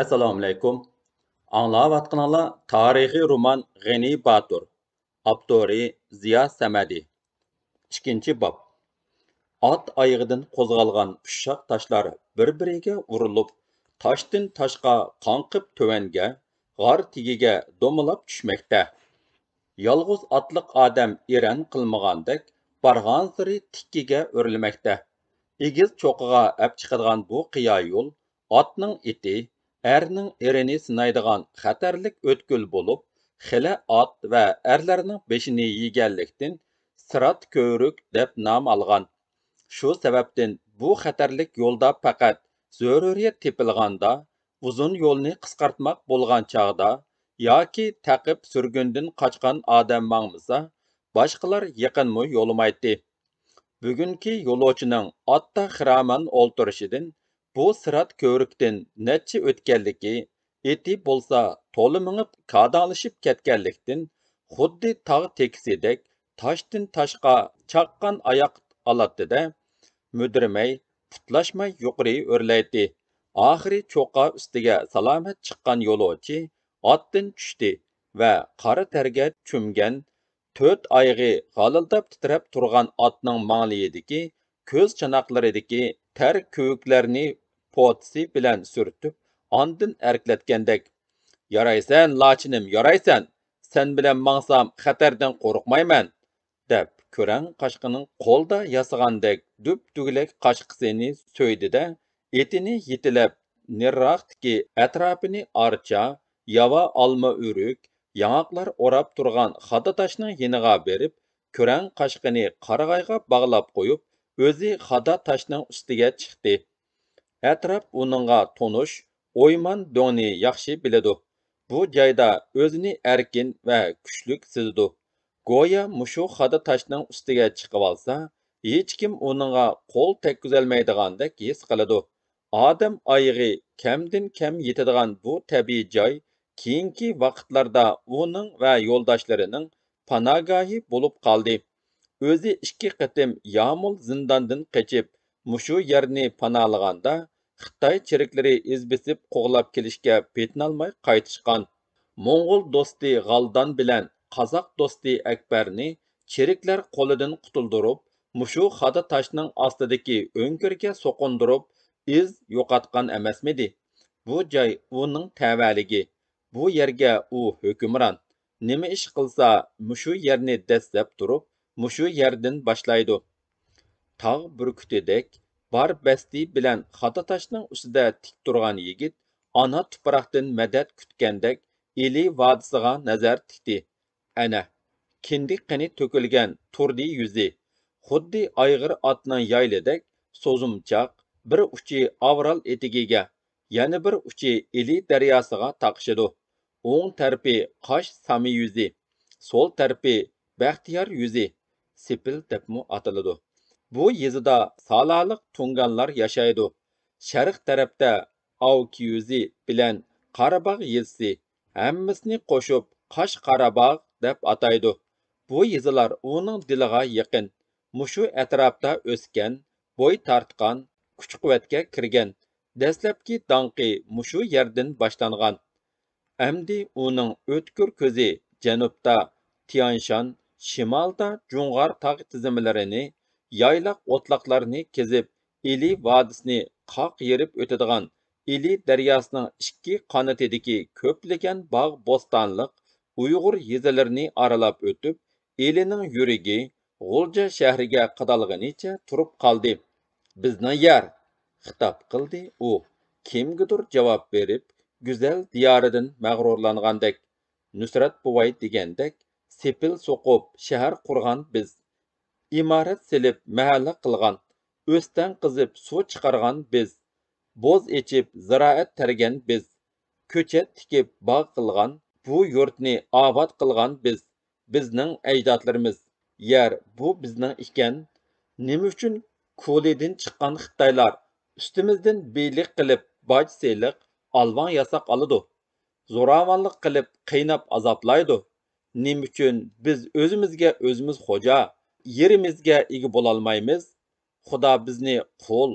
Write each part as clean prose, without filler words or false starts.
Assalomu alaykum. Anglayotganinglar tarixiy roman G'ani Batur. Avtori Ziya Samadi. Ikkinchi bob. At oyog'idan qo'zg'algan ushoq toshlar bir-biriga urilib, toshdan toshqa qonqib tövanga, g'or tagiga do'milab tushmoqda. Yolg'iz otliq odam eran qilmagandek barg'ansiri tikkiga o'rilmoqda. Egiz cho'qiga ap chiqadigan bu qiya yo'l otning iti, erning erini sinaydigan xatarlik o'tkul bo'lib, xili ot va erlarning beshini yeganlikdan sirat ko'ruk deb nom olgan. Shu sababdan bu xatarlik yo'lda faqat zaruriyat tepilganda, uzun yo'lni qisqartmoq bo'lgan chog'da yoki taqib surgundan qochgan odam mangmasa, boshqalar yaqinmi yo'lamaydi. Bugungi yo'lovchining otda xiraman o'ltirishidan bu sirat ko'rikdan necha o'tganligi, eti bo'lsa to'la minib kadalashib ketganlikdan xuddi tog' tekisidek toshdan toshqa chaqqan oyoq olatdi-da, mudirmay, putlashmay yuqori o'rlaydi. Oxiri cho'qa ustiga salomat chiqqan yo'lovchi otdan tushdi va qora terga cho'mgan, to'rt oyog'i g'alildab titrab turgan otning manglayidagi ko'z chanoqlaridagi ter ko'viklarni potisi bilan surtib, ondin erklatgandek: "Yaraysan, lochinim, yaraysan. Sen bilan mangsam xatardan qo'rqmayman", deb ko'ran qashqining qo'lda yasagandek düp-dugulak qashqisini so'ydida, etini yetilab, nirroqdagi atrofini archa, yava olma o'rik, yong'oqlar o'rab turgan xada toshning yeniga berib, ko'ran qashqini qarag'ayga bog'lab qo'yib, o'zi xada toshning ustiga chiqdi. Atrof uningga tonish, o'yman do'ni yaxshi biladi. Bu joyda o'zini erkin va kuchlik sezdi. Go'yo mushu xada toshning ustiga chiqib olsa, hech kim uningga qo'l tekkizolmaydigandek his qiladi. Odam oyog'i kamdan kam yetadigan bu tabiiy joy keyingi vaqtlarda uning va yo'ldoshlarining panogohi bo'lib qoldi. O'zi ikki qatim Yamul zindondan qochib, mushu yerni panolaganda, Xitoy chiriklari izbisib qo'g'lab kelishga petinolmay qaytishgan. Mo'ng'ul do'sti G'aldon bilan qozoq do'sti Akbarni chiriklar qo'lidan qutuldirib, mushu xada toshning ostidagi o'ngirga so'qindirib, iz yo'qotgan emasmidi? Bu joy uning tavaligi. Bu yerga u hukmron. Nima ish qilsa, mushu yerni dastlab turib, mushu yerdan boshlaydi. Tog' burkutidek bar basti bilan xata toshning ustida tik turgan yigit ona tuproqdan madad kutgandek Ili vodisiga nazar tikdi. Ana, kindik qani to'kilgan turdi yuzi. Xuddi ayg'ir otning yaylidek so'zumchoq, bir uchi avral etigiga, yana bir uchi Ili daryosiga taqishidi. O'ng tarpi qosh sami yuzi, so'l tarpi baxtiyor yuzi, sepil debmu atiladi. Bu yezida salaliq tunganlar yaşaydı. Şərq tərəfdə Avkiyüzi bilan Qarabağ yezisi hammasini qo'shib Qash Qarabağ deb ataydı. Bu yezilar uning diliga yaqin. Mushu atrofda o'sgan, bo'y tortgan, kuch-quvvatga kirgan. Dastlabki danqi mushu yerdan boshlangan. Әмді uning o'tkir ko'zi janubda Tianshan, shimolda Jo'ng'ar tog' tizimlarini, yaylaq o'tloqlarni kezib, Ili vodisini qoq yerib o'tadigan Ili daryosining ikki qanotidagi ko'plagan bog' bo'stonliq Uyg'ur yezilarini aralab o'tib, Ilining yurigi G'ulja shahriga qadalganicha turib qoldi. Bizning yer, xitob qildi u. Kimgadir javob berib, güzel diyarıdan mağrurlangandek, Nusrat buvay degandek, sepil so'qib shahar qurgan biz. İmarat silib mahalla qilgan, o'stan qizib suv chiqargan biz. Bo'z echib ziroat tergan biz. Ko'chat tikib bog' qilgan, bu yurtni obod qilgan biz. Bizning ajdodlarimiz. Yer bu bizning ekan. Nima uchun Ko'lidan chiqqan Xitoylar ustimizdan beylik qilib boj seliq alvan yasoq oladi. Zo'ravonlik qilib qiynab azoblaydi. Nima uchun biz o'zimizga o'zimiz xo'ja, yerimizga ega bo'lolmaymiz? Xudo bizni qul,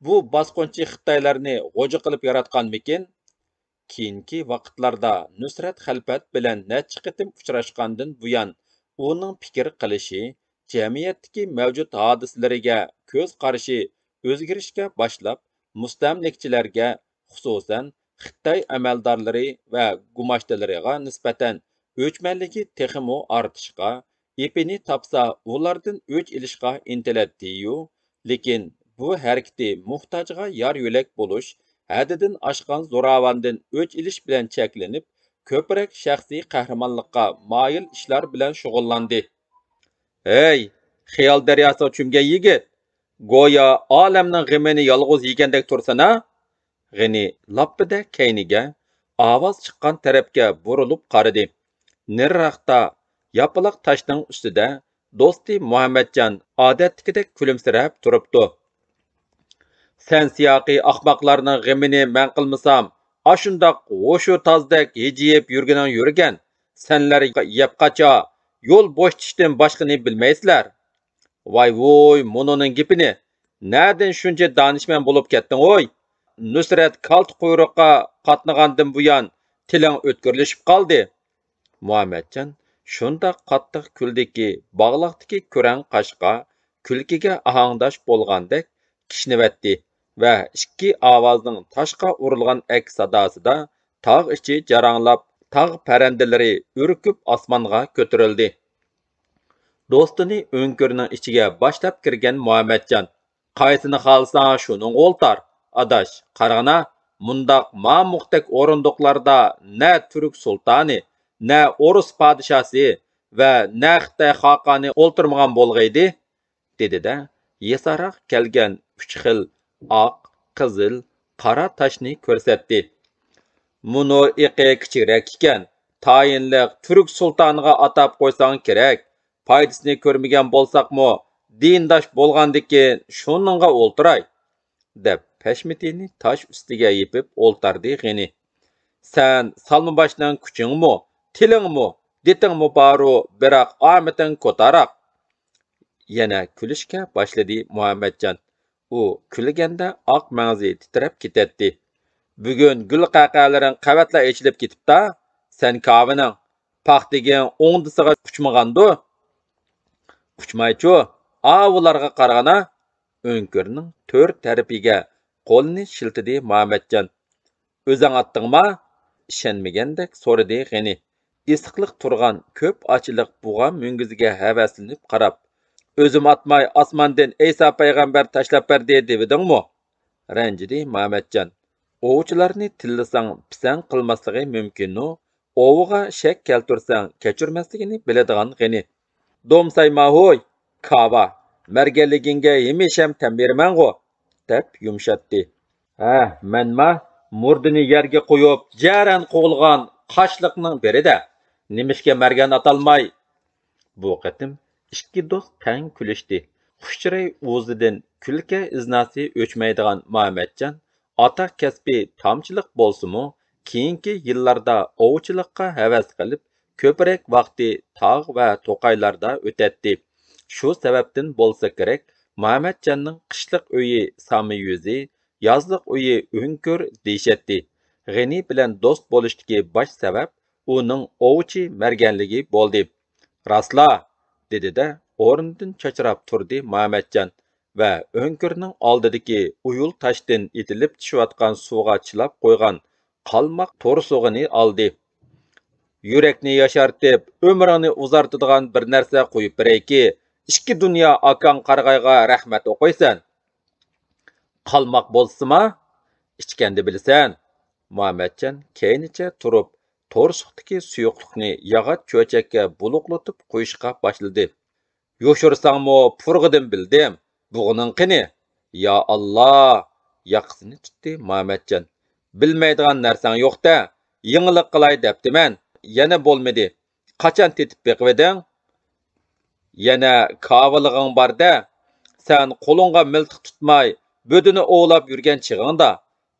bu bosqinchi Xitoylarni g'o'ja qilib yaratganmikin? keyingi vaqtlarda Nusrat Xalpat bilan necha qitim uchrashgandan buyon uning fikr qilishi, jamiyatdagi mavjud hodisalarga ko'z qarashi o'zgarishga boshlab, mustamlikchilarga, xususan Xitoy amaldorlari va gumashdalariga nisbatan o'chmanligi texmo ortishga, ipini topsa ulardan o'ch ilishga intiladi-yu, lekin bu harakati muhtojga yor yo'lak bo'lish, haddidan oshgan zo'ravondan o'ch ilish bilan cheklanib, ko'proq shaxsiy qahramonlikqa moyil ishlar bilan shug'ullandi. Hey, xiyol daryosiga cho'mgan yigit, go'yo olamning g'imini yolg'iz yegandek tursana. G'ini lappida kayniga, ovoz chiqqan tarafga burilib qaradi. Nirroqda, yapiliq toshning ustida do'sti Muhammadjon odatdagidek kulimsirab turibdi. Sen siyoqi ahmoqlarning g'imini man qilmasam, ashundoq o'shu tozdek hijiyib yurganing yurgan. Senlar yeb qacha, yo'l bo'shtishdan boshqani bilmaysizlar. Voy, mononing gipini. Nereden shuncha danishman bo'lib ketding, o'y? Nusrat kalt quyruqqa qatnagandan buyon tiling o'tkirilishib qoldi. Muhammadjon shunda qattiq kuldiki, bog'liqdagi ko'ran qashqa kulkiga ahangdosh bo'lgandek kishnivatdi va ikki ovozning toshqa urilgan aks sadosida tog' ichi jaranglab, tog' parrandalari urkib osmonga ko'tarildi. Do'stini o'ngkirning ichiga boshlab kirgan Muhammadjon, qaysini xohlasang shuning o'ltar. Adash, qarag'ana, mundaq mamuqdek o'rindiqlarda na turk sultoni, na o'rus podshosi va na Xitoy xaqoni o'ltirmagan bo'lg'aydi, dedi-da, yesaroq kelgan 3 xil oq, qizil, qora toshni ko'rsatdi. Muno iqi kichikroq ekan, tayinliq turk sultoniga atab qo'ysang kerak. Foydasini ko'rmagan bo'lsaqmi, dindosh bo'lgandikin shuningga o'ltiray, deb pashmitini tosh ustiga yepib o'ltardi G'ini. Sen salma boshdan kuchingmi, tilingmi, detingmi boru, biroq omating ko'taroq. Yana kulishga boshladi Muhammadjon. U kulganda oq mag'zi titrab ketadi. Bugun gul qaqalaring qavatla echilib ketibdi. Sen kavining paxtigin o'ngdisiga uchmagandu. Uchmaychu, avularga qarag'ana. O'ngkirning to'rt tarafiga qo'lini shiltidi Muhammadjon. O'zing otdingmi? Ishonmagandek so'radi G'ini. Issiqliq turgan ko'p ochiliq bug'am mungiziga havaslanib qarab, o'zim atmay osmondan Isa payg'ambar tashlab berdi devidingmi? Ranjidi Muhammadjon. Ovchilarni tillasang pisang qilmasligi mumkin-u, oviga shak keltirsang kechirmasligini biladigan G'ini. Domsayma ho'y, kava, marganligingga yemisham tan berman-g'o, deb yumshatdi. Ha, manma murdini yerga qo'yib, jaran qo'g'ilgan qashliqning birida. Nimishga margan atalmay? Bu qatim ikki do'st tang kulishdi. Xushchiray o'zidan kulka iznasi o'chmaydigan Muhammadjon ota kasbi tomchilik bo'lsa-mu, keyingi yillarda ovchilikqa havas qilib, ko'proq vaqti tog' va to'qaylarda o'tadi. Shu sababdan bo'lsa kerak, Muhammadjonning qishliq uyi Sami yuzi, yozliq uyi O'ngkir deyishadi. G'ini bilan do'st bo'lishdagi bosh sabab uning ovchi marganligi bo'ldi. Rastla, dedi-da, o'rnidan chachrab turdi Muhammadjon va O'ngkirning oldidagi uyul toshdan itilib tushayotgan suvga chilab qo'ygan qalmoq to'rsug'ini oldi. Yurakni yashartib, umrini uzartadigan bir narsa qo'yib berayki, ikki dunyo akang qarg'ayga rahmat o'qiysan. Qalmoq bo'lsimi? Ichganda bilsan. Muhammadjon keynicha turib, to'rsuqdagi suyuqlikni yog'och cho'chakka buluqlatib qo'yishga boshladi. Yo'shirsangmi purg'idim bildim. Bug'uning qini. Ya Allah! Yaqsini tutdi Muhammadjon. Bilmaydigan narsang yo'q-da, yengillik qilay debdiman. Yana bo'lmadi. Qachon tetib beqveding? Yana kavalig'ing bor-da. Sen qo'lingga miltiq tutmay, bo'dini o'g'lab yurgan chig'ingda,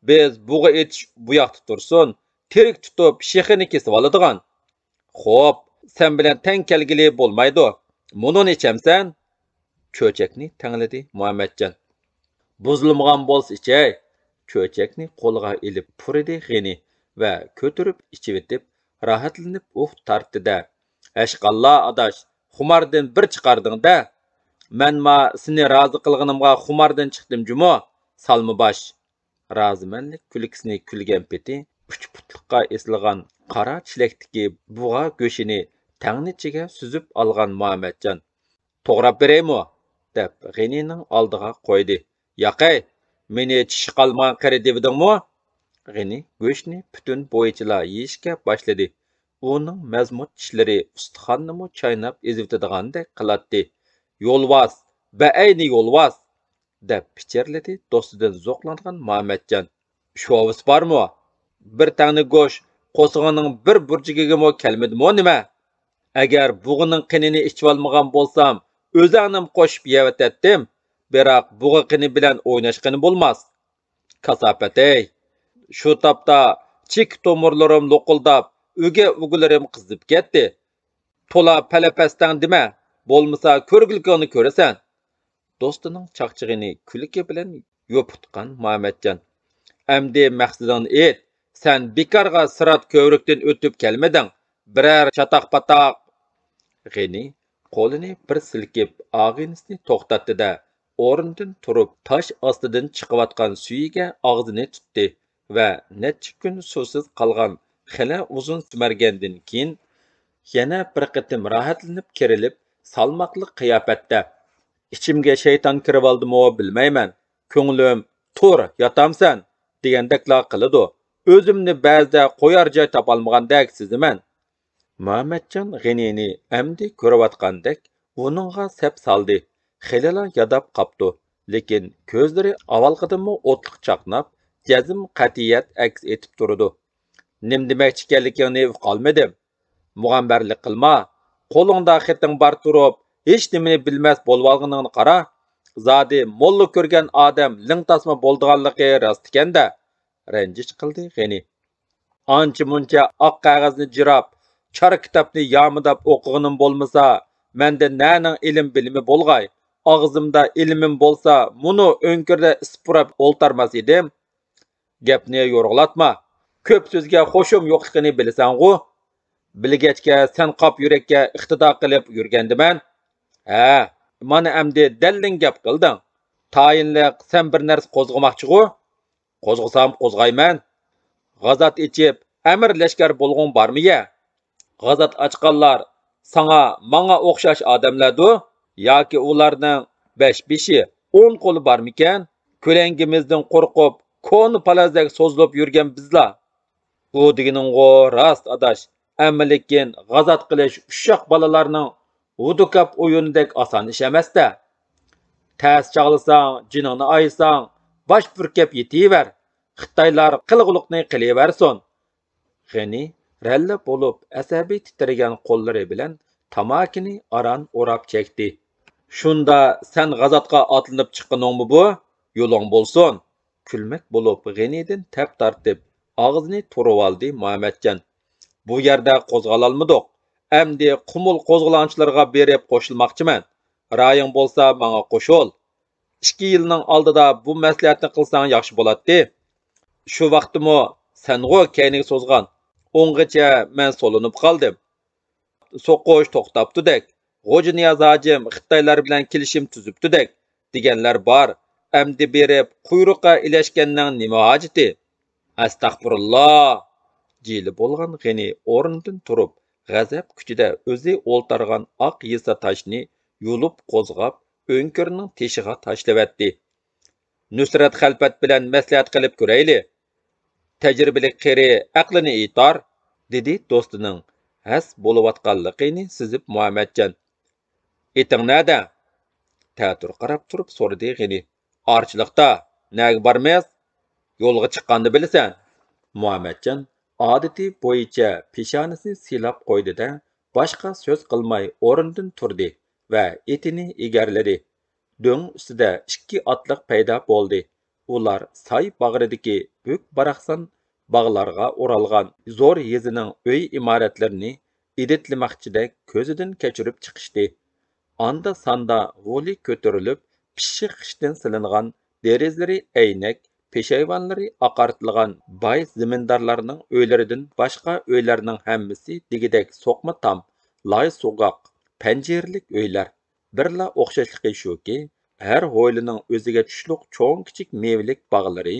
biz bug'a etish bu yoqda tursin, terik tutib shexini kesib oladigan. Xo'p, sen bilan teng kelgili bo'lmaydi. Munini ichamsan? Cho'chakni tangladi Muhammadjon. Buzilmagan bo'lsa ichay. Cho'chakni qo'lga ilib puridi G'ini va ko'tirib ichib etib, rohatlanib tortdi-da. Ashqallo adash, xumardan bir chiqarding-da. Manma seni rozi qilganimga xumardan chiqdim jumo, salmi bosh. Rozimanlik kulkisini kulgan peti, uch putliqqa esilgan qora chlakdagi bug'a go'shini tangnichiga suzib olgan Muhammadjon. To'g'rab beraymi? Deb G'inining oldiga qo'ydi. Yo'qay, meni tishi qalmagan qari devidingmi? G'ini go'shtni butun bo'yichila yeyishga boshladi. Uning mazmut tishlari ustixonnimi chaynab ezivtadiganday qiladi. Yo'lvas, ba'ayni yo'lvas, deb pichirladi do'stidan zo'qlangan Muhammadjon. Shuvis bormi? Bir tane go'sht qo'sig'ining bir burchigigami kelmadimi nima? Agar bug'ining qinini ichib olmagan bo'lsam, o'zingnim qo'shib yevatatdim. Biroq bug'i qini bilan o'ynashqini bo'lmas. Kasofat-ey. Shu topda chik tomirlarim lo'qildab, ugilarim qizib ketdi. To'la palapastdan dema, bo'lmasa ko'rgilkoni ko'rasan. Do'stining chaqchig'ini kulki bilan yoputgan Muhammadjon. Amdi maqsadingni ayt. Sen bekorga sirat ko'vrikdan o'tib kelmading. Biror chatoq-patoq. G'ini qo'lini bir silkib, og'inisini to'xtatdi-da, o'rnidan turib, tosh ostidan chiqayotgan suyiga og'zini tutdi va necha kun suvsiz qolgan xila uzun simargandan keyin yana bir qitim rohatlanib kirilib, salmoqli qiyofatda ichimga shayton kirib oldimi bilmayman. Ko'nglim tur, yotamsan degandekla qiladi. O'zimni ba'zida qo'yar joy topolmagandek sezaman. Muhammadjon G'inini amdi ko'rayotgandek uningga sap soldi. Xilala yadab qopdi, lekin ko'zlari avvalqidimi o'tliq chaqnab, jazm qat'iyat aks etib turdi. Nim demoqchi ekanligingni qolmadim. Mug'ambarlik qilma. Qo'lingda xiting bar turib, hech nimani bilmas bo'lganingni qara. Zodi molla ko'rgan odam ling tasma bo'ldiganligi rost ekanda. Ranjish qildi G'ini. Ancha muncha oq qog'ozni jirab, char kitobni yomidab o'qiganim bo'lmasa, menda naning ilm bilimi bo'lg'ay. Og'zimda ilmim bo'lsa, muni o'nkirda ispurab o'ltarmas edim. Gapni yo'rg'latma. Ko'p so'zga xo'shim yo'qligini bilasan-ku. Bilgachga sen qop yurakka iqtido qilib yurgandiman. Ha, mana amdi dallin gap qilding. Tayinliq sen bir narsa qo'zg'amoqchi-ku. Qo'zg'asam qo'zg'ayman. G'azat ichib, amir lashkar bo'lg'un bormi-ya? G'azat ochqanlar sana, manga o'xshash odamlardu, yoki ularning 5 beshi, 10 qo'li bormikan? Ko'langimizdan qo'rqib, ko'ni palazdak so'zlab yurgan bizlar. Bu deganing'o rost adash. Ammo lekin g'azat qilish ushoq bolalarning udukap o'yinidek oson ish emas-da. Tas chog'lasang, jiningni aysang, bosh purkab yetiver. Xitoylar qilg'uluqni qilaversin. G'ini ralla bo'lib asabiy titragan qo'llari bilan tamakini aran o'rab chekdi. Shunda sen g'azatga otlanib chiqqaningmi bu? Yo'ling bo'lsin. Kulmak bo'lib G'inidan tap tortib, og'zini turib oldi Muhammadjon. Bu yerda qo'zg'ala olmadik. Amdi qumul qo'zg'alanchilarga berib qo'shilmoqchiman. Ra'ying bo'lsa, menga qo'shil. 2 yilning oldida bu maslahatni qilsang yaxshi bo'ladi. Shu vaqtimi sengo kayniga so'zgan. O'nggacha men so'linib qoldim. So'qish to'xtabdi-dek. G'oji Niyoz hojim Xitoylar bilan kelishim tuzibdi-dek deganlar bor. Amdi berib quyruqqa ilashganning nima hojati? Astag'firulloh. Jili bo'lgan G'ini o'rnidan turib, g'azab kuchida o'zi o'ltargan oq yesa toshni yulib qo'zg'ab, o'nkirning teshiga tashlavatdi. Nusrat Xalpat bilan maslahat qilib ko'rayli. Tajribali qeri aqlini aytar, dedi do'stining has bo'layotganligini sezib Muhammadjon. Eting nada? Ta'tur qarab turib so'radi G'ini. Archilikda, naga bormas? Yo'lga chiqqanni bilasan. Muhammadjon odati bo'yicha peshonasini silab qo'ydi-da, boshqa so'z qilmay o'rnidan turdi va etini egarladi. Do'ng ustida 2 otliq paydo bo'ldi. Ular soy bag'ridagi büyük baraqsan bog'larga o'ralgan zo'r yezining uy imoratlarini iditlamoqchidek ko'zidan kechirib chiqishdi. Anda sanda voli ko'tarilib, pishiq qishdan silingan derazlari aynak, peshayvonlari oqartilgan boy zimindorlarning uylaridan boshqa uylarning hammasi degidek so'qma tom, loy so'goq, panjirlik uylar. Birla o'xshashligi shuki, har hovlining o'ziga tushliq cho'ng kichik mevalik bog'lari,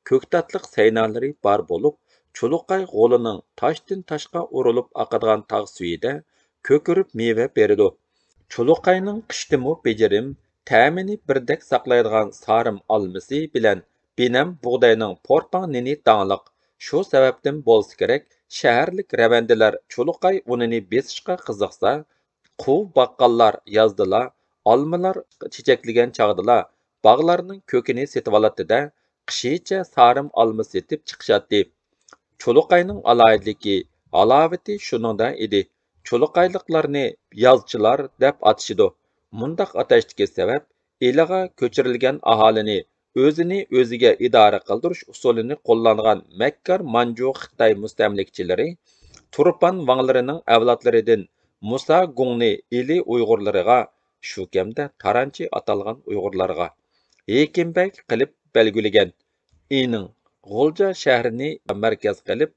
ko'ktatliq saynalari bor bo'lib, Chuluqay g'olining toshdan toshqa urilib oqadigan tog' suyida ko'kirib meva beradi. Chuluqayning qishdimi bejirim, ta'mini birdek saqlaydigan sarim olmasi bilan benam bug'doyning porpang nini dangliq. Shu sababdan bo'lsa kerak, shaharlik ravandilar Chuluqay unini besishga qiziqsa, quv baqqallar yozdilar, olmalar chechaklagan chog'dilar, bog'larning ko'kini setib oladida, qishicha sarim olma setib chiqishadi. Chuluqayning aloyidligi, alovati shuningda edi. Chuluqayliqlarni yozchilar deb atashidi. Mundaq atashdagi sabab eliga ko'chirilgan aholini o'zini o'ziga idora qildirish usulini qo'llangan makkar Manju Xitoy mustamlikchilari Turpan vanglarining avlodlaridan Musa Gungni eli Uyg'urlariga, shu kamda Taranchi atalgan Uyg'urlarga Ekinbek qilib belgilagan. Ining G'ulja shahrini markaz qilib,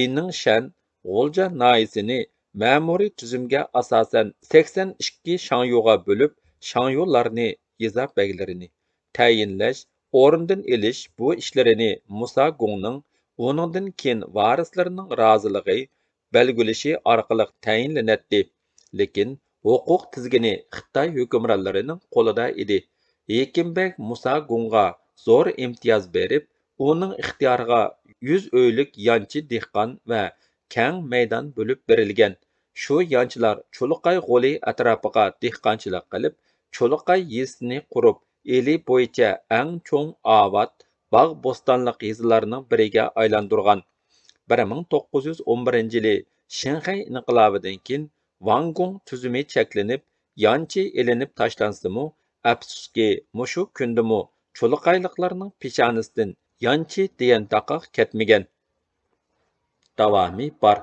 Ining Shan G'ulja noyisini ma'muriy tuzumga asosan 82 shanyuga bo'lib, shanyularni yeza beglarini tayinlash, o'rindan elish bu ishlarini Musa Gungning uningdan keyin varislarining roziligi belgilashi orqali tayinlanadi. Lekin huquq tizgini Xitoy hukmronlarining qo'lida edi. Ekinbek Musa Gungga zo'r imtiyoz berib, uning ixtiyoriga 100 uylik yanchi dehqon va keng maydon bo'lib berilgan. Shu yanchilar Chuluqay g'oli atrofiga dehqonchilik qilib, Chuluqay yezisini qurib, eli bo'yicha eng cho'ngovat, bog' bo'stonliq yezilarning biriga aylantirgan. 1911-yili Shanxay inqilobidan keyin Vangung tuzumi cheklanib, yanchi elinib tashlansimi, afsuski, mushu kundimi Chuluqayliqlarning peshonasidan yanchi degan taqoq ketmagan. Davomi bor.